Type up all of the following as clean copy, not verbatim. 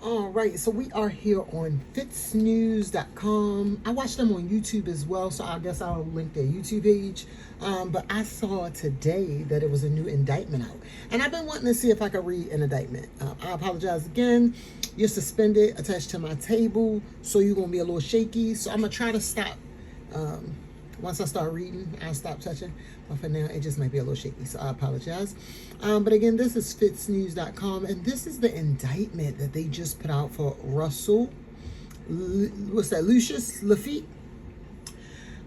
All right, so we are here on fitsnews.com. I watch them on YouTube as well, so I guess I'll link their YouTube page. But I saw today that it was a new indictment out, and I've been wanting to see if I could read an indictment. I apologize again. You're suspended, attached to my table, so you're gonna be a little shaky. So I'm gonna try to stop. Once I start reading, I'll stop touching. But for now, it just might be a little shaky, so I apologize. But again, this is fitsnews.com, and this is the indictment that they just put out for Russell, Lucius Lafitte.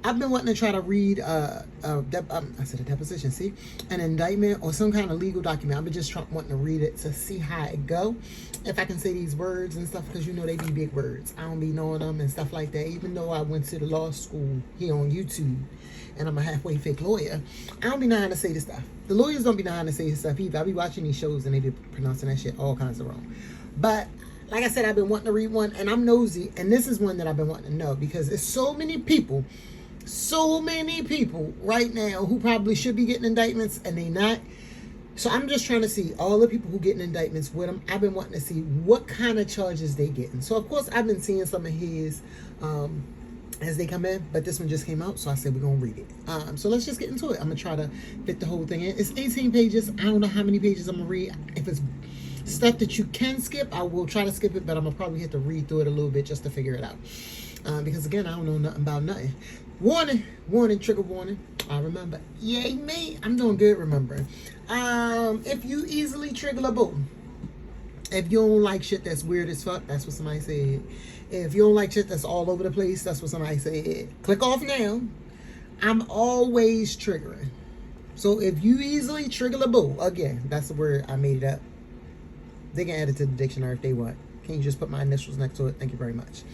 I've been wanting to try to read I said a deposition, see? An indictment or some kind of legal document. I've been just wanting to read it to see how it go. If I can say these words and stuff, because you know they be big words. I don't be knowing them and stuff like that. Even though I went to the law school here on YouTube and I'm a halfway fake lawyer, I don't be knowing how to say this stuff. The lawyers don't be knowing how to say this stuff either. I be watching these shows and they be pronouncing that shit all kinds of wrong. But like I said, I've been wanting to read one, and I'm nosy, and this is one that I've been wanting to know, because there's so many people right now who probably should be getting indictments and they not. So I'm just trying to see all the people who getting indictments with them. I've been wanting to see what kind of charges they getting. So of course I've been seeing some of his as they come in, but this one just came out, so I said we're gonna read it. So let's just get into it. I'm gonna try to fit the whole thing in. It's 18 pages. I don't know how many pages I'm gonna read. If it's stuff that you can skip, I will try to skip it, but I'm gonna probably have to read through it a little bit just to figure it out. Because again, I don't know nothing about nothing. Warning, trigger warning. I remember. Yay me, I'm doing good remembering. If you easily trigger a boo, if you don't like shit that's weird as fuck, that's what somebody said. If you don't like shit that's all over the place, that's what somebody said. Click off now. I'm always triggering. So if you easily trigger a boo, again, that's the word, I made it up. They can add it to the dictionary if they want. Can you just put my initials next to it? Thank you very much.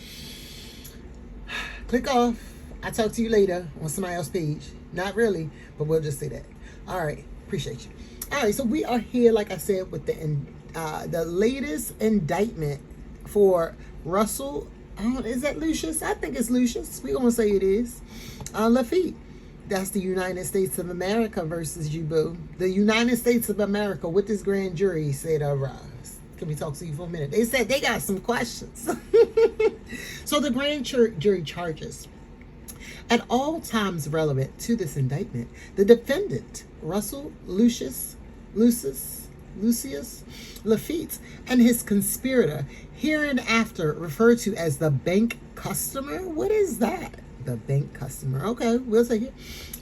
Click off. I'll talk to you later on somebody else's page. Not really, but we'll just say that. All right. Appreciate you. All right. So we are here, like I said, with the latest indictment for Russell. Is that Lucius? I think it's Lucius. We're going to say it is. Lafitte. That's the United States of America versus you, boo. The United States of America with this grand jury said, can we talk to you for a minute? They said they got some questions. So the grand jury charges, at all times relevant to this indictment, the defendant, Russell Lucius Lafitte, and his conspirator, hereinafter referred to as the bank customer. What is that? The bank customer. Okay, we'll take it.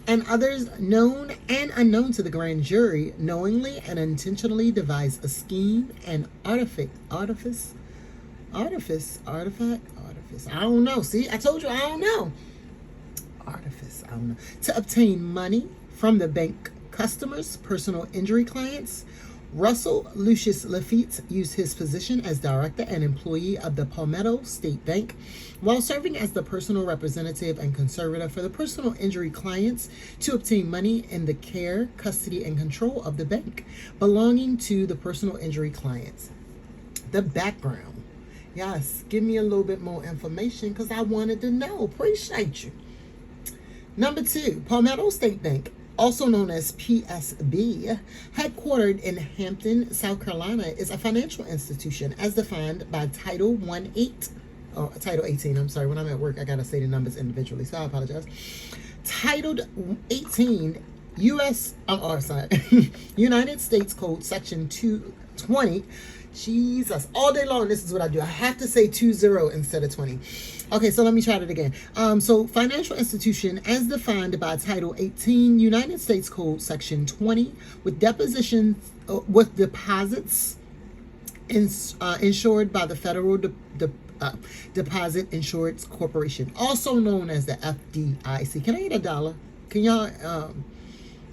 And others known and unknown to the grand jury, knowingly and intentionally devised a scheme and artifice. I don't know. See, I told you I don't know. Artifice, I don't know. To obtain money from the bank customers' personal injury clients. Russell Lucius Lafitte used his position as director and employee of the Palmetto State Bank while serving as the personal representative and conservator for the personal injury clients to obtain money in the care, custody, and control of the bank belonging to the personal injury clients. The background. Yes, give me a little bit more information because I wanted to know. Appreciate you. Number 2, Palmetto State Bank, also known as PSB, headquartered in Hampton, South Carolina, is a financial institution as defined by Title 18. I'm sorry, when I'm at work, I gotta say the numbers individually, so I apologize. Title 18, United States Code, Section 220. Jesus, all day long, this is what I do. I have to say 20 instead of 20. Okay, so let me try it again. So financial institution as defined by Title 18, United States Code, Section 20, with deposits insured by the Federal Deposit Insurance Corporation, also known as the FDIC. Can I get $1? Can y'all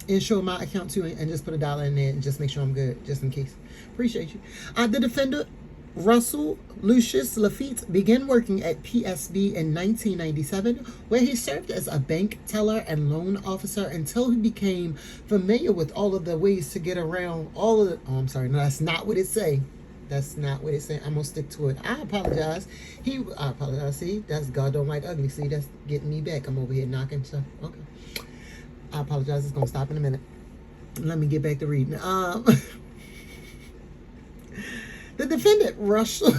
insure my account too and just put $1 in there and just make sure I'm good, just in case? Appreciate you. The defendant, Russell Lucius Lafitte, began working at PSB in 1997, where he served as a bank teller and loan officer until he became familiar with all of the ways to get around all of the... Oh, I'm sorry. No, that's not what it say. That's not what it say. I'm going to stick to it. I apologize. I apologize. See, that's God don't like ugly. See, that's getting me back. I'm over here knocking stuff. Okay. I apologize. It's going to stop in a minute. Let me get back to reading. The defendant, Russell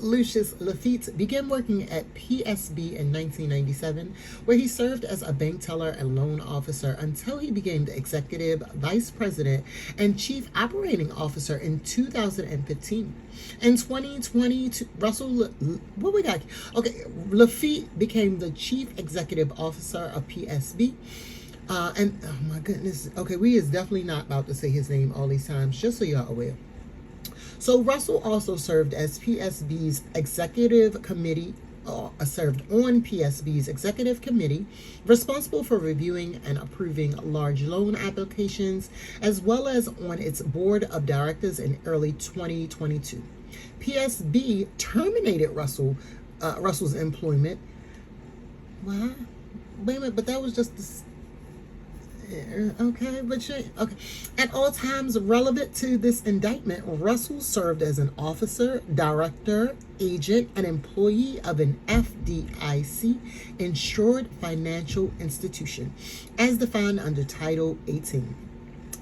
Lafitte, began working at PSB in 1997, where he served as a bank teller and loan officer until he became the executive vice president and chief operating officer in 2015. In 2020, Lafitte became the chief executive officer of PSB. And oh my goodness, okay, we is definitely not about to say his name all these times, just so y'all aware. So Russell also served as PSB's executive committee, served on PSB's executive committee, responsible for reviewing and approving large loan applications, as well as on its board of directors in early 2022. PSB terminated Russell's employment. What? Wait a minute, but that was just the... Okay, but okay. At all times relevant to this indictment, Russell served as an officer, director, agent, and employee of an FDIC insured financial institution, as defined under Title 18.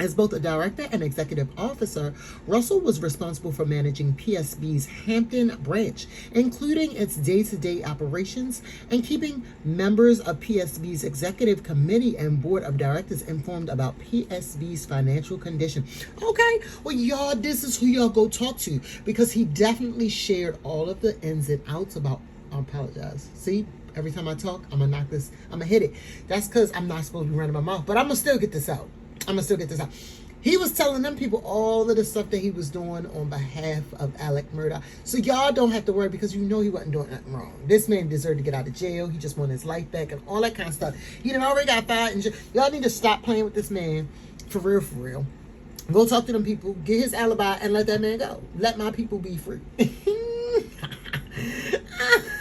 As both a director and executive officer, Russell was responsible for managing PSB's Hampton branch, including its day-to-day operations, and keeping members of PSB's executive committee and board of directors informed about PSB's financial condition. Okay, well, y'all, this is who y'all go talk to, because he definitely shared all of the ins and outs about... I apologize. See? Every time I talk, I'm going to knock this... I'm going to hit it. That's because I'm not supposed to be running my mouth, but I'm going to still get this out. He was telling them people all of the stuff that he was doing on behalf of Alex Murdaugh. So y'all don't have to worry, because you know he wasn't doing nothing wrong. This man deserved to get out of jail. He just wanted his life back and all that kind of stuff. He done already got fired. And y'all need to stop playing with this man. For real, for real. Go talk to them people. Get his alibi and let that man go. Let my people be free.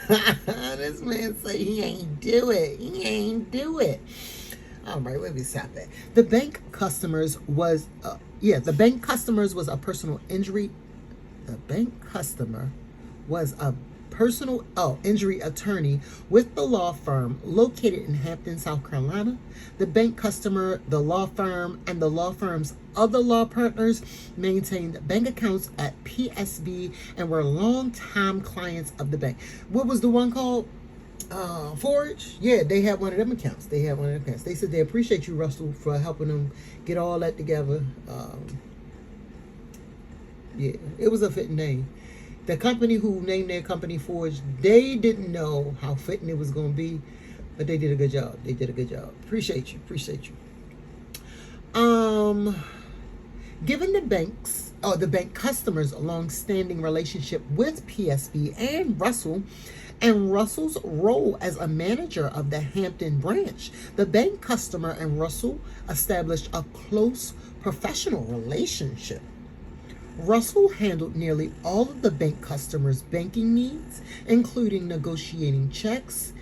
This man say he ain't do it. He ain't do it. All right, where we stop at? The bank customers was a personal injury. The bank customer was a personal injury attorney with the law firm located in Hampton, South Carolina. The bank customer, the law firm, and the law firm's other law partners maintained bank accounts at PSB and were longtime clients of the bank. What was the one called? Forge? Yeah, they had one of them accounts. They said they appreciate you, Russell, for helping them get all that together. Yeah, it was a fitting name. The company who named their company Forge, they didn't know how fitting it was going to be, but they did a good job. Appreciate you. Given the bank customers' long-standing relationship with PSB and Russell's role as a manager of the Hampton branch, the bank customer and Russell established a close professional relationship. Russell handled nearly all of the bank customers' banking needs, including negotiating checks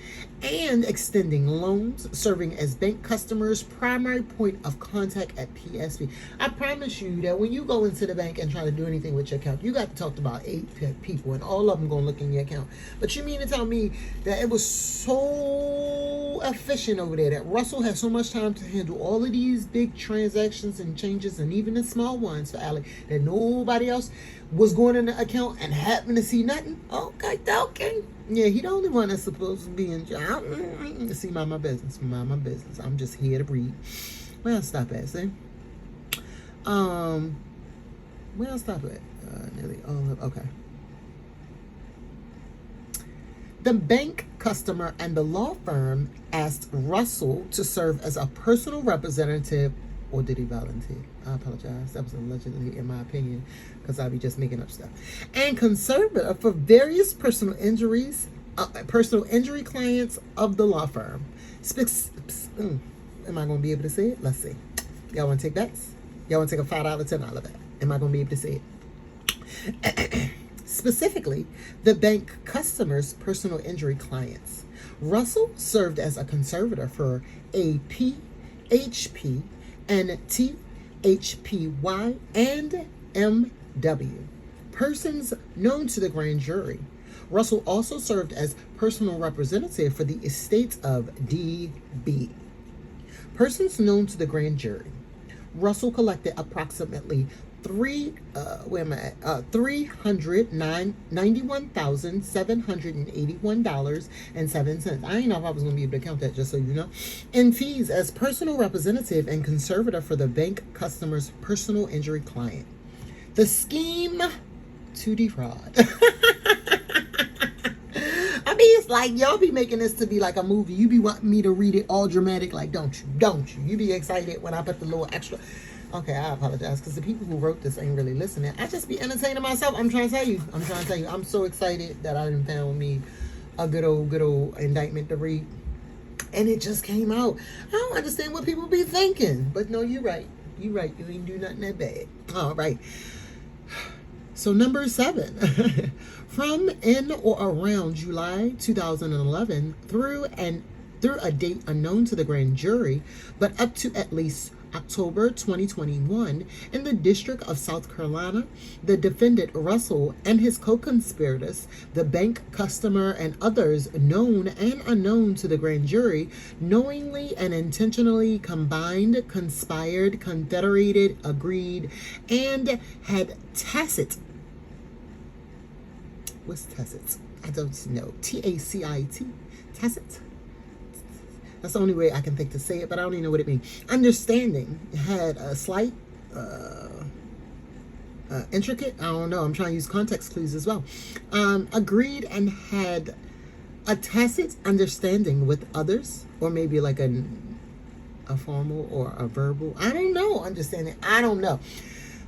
and extending loans, serving as bank customers' primary point of contact at PSB. I promise you that when you go into the bank and try to do anything with your account, you got to talk to about 8 people, and all of them going to look in your account. But you mean to tell me that it was so efficient over there that Russell had so much time to handle all of these big transactions and changes, and even the small ones for Alex, that nobody else was going in the account and happened to see nothing? Okay. Yeah, he the only one that's supposed to be in jail. See, mind my business. I'm just here to breathe. Where else stop at, see? Where else stop at? Nearly all of, okay. The bank customer and the law firm asked Russell to serve as a personal representative, or did he volunteer? I apologize. That was allegedly, in my opinion, because I'll be just making up stuff. And conservator for various personal injury clients of the law firm. Am I going to be able to say it? Let's see. Y'all want to take bets? Y'all want to take a $5, $10 bet? Am I going to be able to say it? Specifically, the bank customers' personal injury clients. Russell served as a conservator for AP, HP, and THPY and MW, persons known to the grand jury. Russell also served as personal representative for the estates of DB, persons known to the grand jury. Russell collected approximately $391,781.07. I ain't know if I was gonna be able to count that, just so you know. In fees as personal representative and conservator for the bank customer's personal injury client. The scheme to defraud. I mean, it's like y'all be making this to be like a movie. You be wanting me to read it all dramatic, like don't you? You be excited when I put the little extra. Okay, I apologize because the people who wrote this ain't really listening. I just be entertaining myself. I'm trying to tell you. I'm so excited that I done found me a good old indictment to read, and it just came out. I don't understand what people be thinking, but no, you're right. You ain't do nothing that bad. All right. So number 7, from in or around July 2011 through a date unknown to the grand jury, but up to at least October 2021, in the District of South Carolina, the defendant Russell and his co-conspirators, the bank customer and others known and unknown to the grand jury, knowingly and intentionally combined, conspired, confederated, agreed, and had tacit. What's tacit? I don't know. T-A-C-I-T? Tacit? That's the only way I can think to say it, but I don't even know what it means. Understanding had a slight, intricate, I don't know. I'm trying to use context clues as well. Agreed and had a tacit understanding with others, or maybe like a formal or a verbal. I don't know. Understanding. I don't know.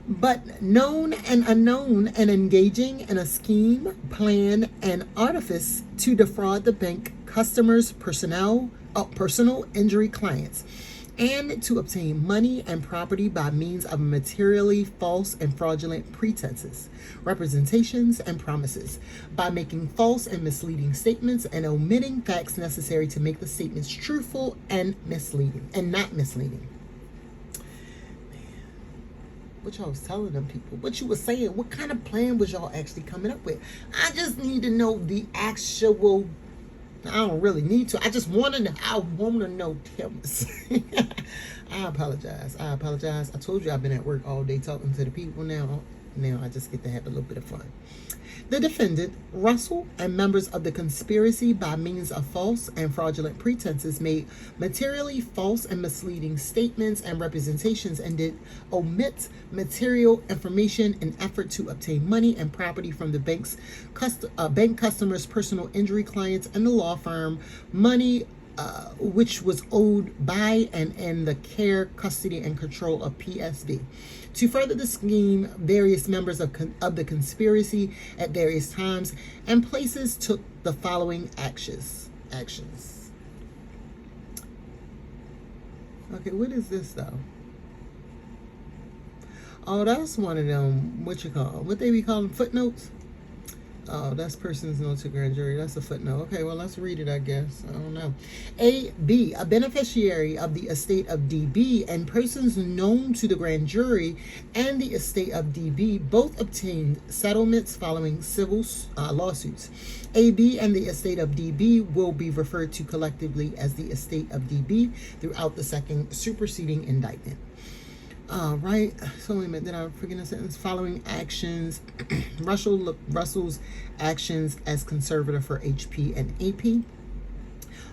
But known and unknown and engaging in a scheme, plan, and artifice to defraud the bank customers' personal injury clients, and to obtain money and property by means of materially false and fraudulent pretenses, representations, and promises, by making false and misleading statements and omitting facts necessary to make the statements truthful and misleading, and not misleading. What y'all was telling them people, what you was saying, what kind of plan was y'all actually coming up with? I just need to know the actual. I don't really need to. I just want to know. I want to know. I apologize. I told you I've been at work all day talking to the people. Now I just get to have a little bit of fun. The defendant, Russell, and members of the conspiracy by means of false and fraudulent pretenses made materially false and misleading statements and representations and did omit material information in effort to obtain money and property from the bank customers' personal injury clients and the law firm, money which was owed by and in the care, custody, and control of PSB. To further the scheme, various members of the conspiracy at various times and places took the following actions. Okay, what is this though? Oh, that's one of them, what they be calling footnotes? Oh, that's person's note to grand jury. That's a footnote. Okay, well, let's read it, I guess. I don't know. A beneficiary of the estate of DB and persons known to the grand jury and the estate of DB both obtained settlements following civil lawsuits. AB and the estate of DB will be referred to collectively as the estate of DB throughout the second superseding indictment. Right. So wait a minute. Did I forget a sentence? Following actions. Russell's actions as conservator for HP and AP.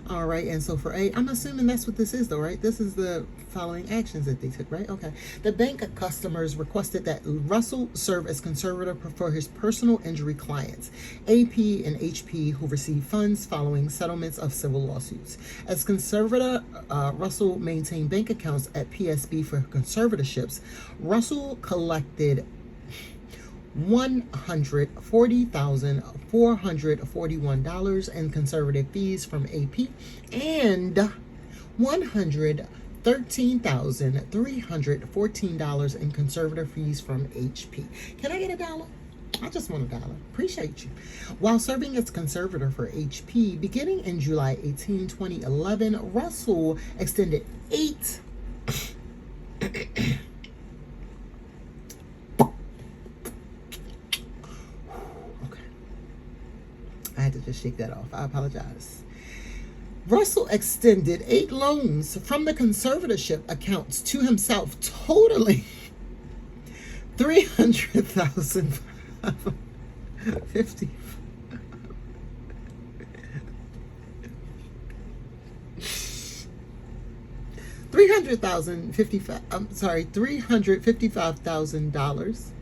All right. And so for A, I'm assuming that's what this is though, right? This is the following actions that they took, right? Okay. The bank customers requested that Russell serve as conservator for his personal injury clients, AP and HP, who received funds following settlements of civil lawsuits. As conservator, Russell maintained bank accounts at PSB for conservatorships. Russell collected $140,441 in conservative fees from AP and $113,314 in conservative fees from HP. Can I get $1? I just want $1. Appreciate you. While serving as conservator for HP, beginning in July 18, 2011, Russell extended 8 I had to just shake that off. I apologize. Russell extended 8 loans from the conservatorship accounts to himself, totaling $300,000 50 $355,000.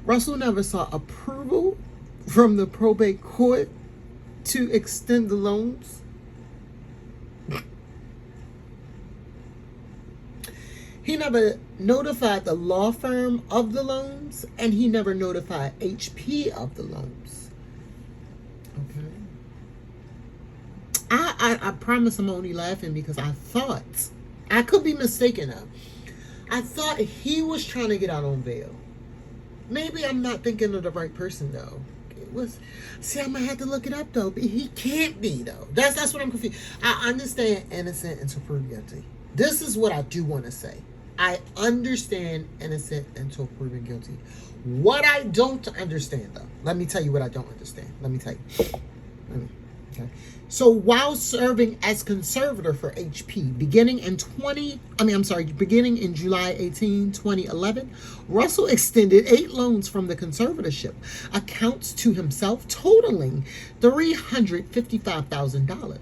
Russell never saw approval from the probate court to extend the loans. He never notified the law firm of the loans, and he never notified HP of the loans. Okay. I promise I'm only laughing because I thought, I could be mistaken of, I thought he was trying to get out on bail. Maybe I'm not thinking of the right person though. It was, see, I'm gonna have to look it up though. But he can't be though. That's what I'm confused. I understand innocent until proven guilty. This is what I do want to say. I understand innocent until proven guilty. What I don't understand though, let me tell you what I don't understand. Let me tell you. Okay. So while serving as conservator for HP, beginning in July 18, 2011, Russell extended 8 loans from the conservatorship accounts to himself, totaling $355,000.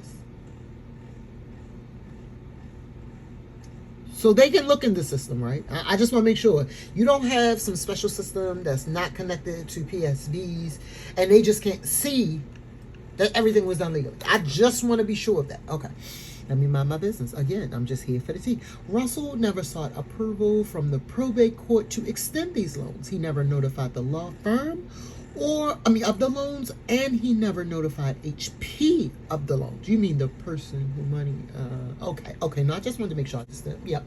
So they can look in the system, right? I just want to make sure you don't have some special system that's not connected to PSVs and they just can't see that everything was done legally. I just want to be sure of that. Okay. Let me mind my business. Again, I'm just here for the tea. Russell never sought approval from the probate court to extend these loans. He never notified the law firm of the loans, and he never notified HP of the loans. You mean the person who money? Okay. No, I just wanted to make sure I understood. Yep.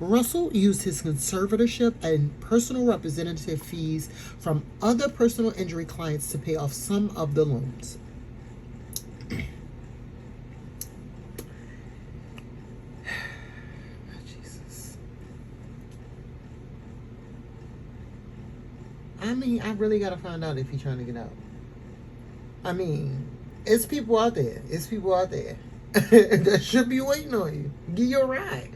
Russell used his conservatorship and personal representative fees from other personal injury clients to pay off some of the loans. Jesus. I mean, I really got to find out if he's trying to get out. I mean, it's people out there. That should be waiting on you. Give you a ride.